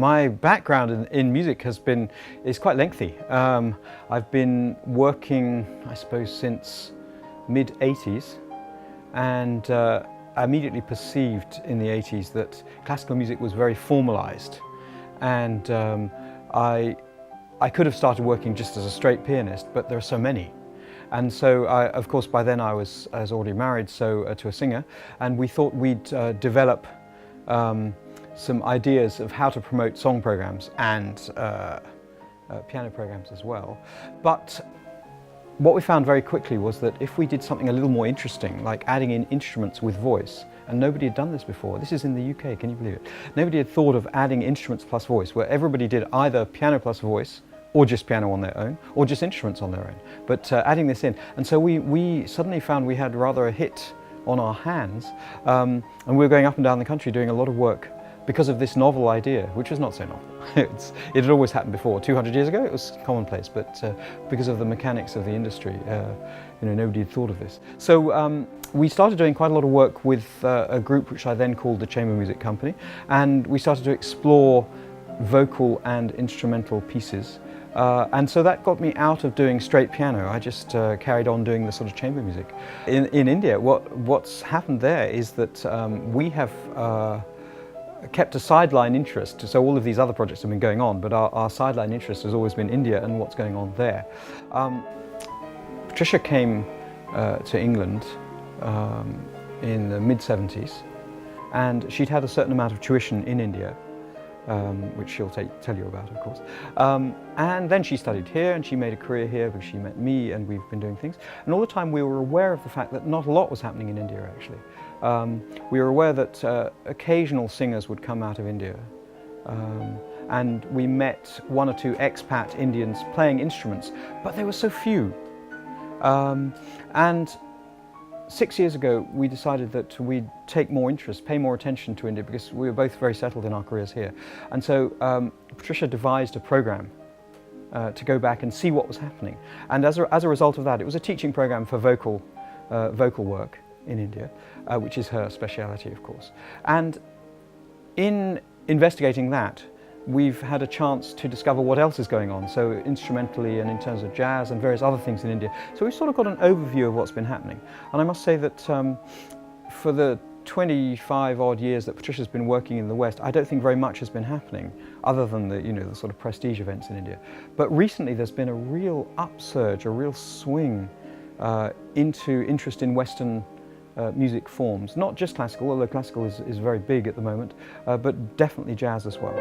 My background in music is quite lengthy. I've been working, I suppose, since mid-80s, and I immediately perceived in the 80s that classical music was very formalized, and I could have started working just as a straight pianist, but there are so many. And so, of course, by then I was already married to a singer, and we thought we'd develop some ideas of how to promote song programs and piano programs as well. But what we found very quickly was that if we did something a little more interesting, like adding in instruments with voice, and nobody had done this before, this is in the UK, can you believe it? Nobody had thought of adding instruments plus voice, where everybody did either piano plus voice, or just piano on their own, or just instruments on their own, but adding this in. And so we suddenly found we had rather a hit on our hands, and we were going up and down the country doing a lot of work because of this novel idea, which was not so novel. It had always happened before. 200 years ago it was commonplace, but because of the mechanics of the industry, nobody had thought of this. So we started doing quite a lot of work with a group which I then called the Chamber Music Company, and we started to explore vocal and instrumental pieces. And so that got me out of doing straight piano. I just carried on doing the sort of chamber music. In India, what's happened there is that we have kept a sideline interest. So all of these other projects have been going on, but our sideline interest has always been India and what's going on there. Patricia came to England in the mid-70s, and she'd had a certain amount of tuition in India, which she'll tell you about, of course. And then she studied here, and she made a career here because she met me, and we've been doing things. And all the time we were aware of the fact that not a lot was happening in India, actually. We were aware that occasional singers would come out of India, and we met one or two expat Indians playing instruments, but there were so few. And 6 years ago, we decided that we'd take more interest, pay more attention to India, because we were both very settled in our careers here. And so Patricia devised a program to go back and see what was happening. And as a result of that, it was a teaching program for vocal work in India, which is her speciality, of course. And in investigating that, we've had a chance to discover what else is going on, so instrumentally and in terms of jazz and various other things in India. So we've sort of got an overview of what's been happening. And I must say that for the 25 odd years that Patricia's been working in the West, I don't think very much has been happening other than the sort of prestige events in India. But recently there's been a real upsurge, a real swing into interest in Western music forms. Not just classical, although classical is very big at the moment, but definitely jazz as well.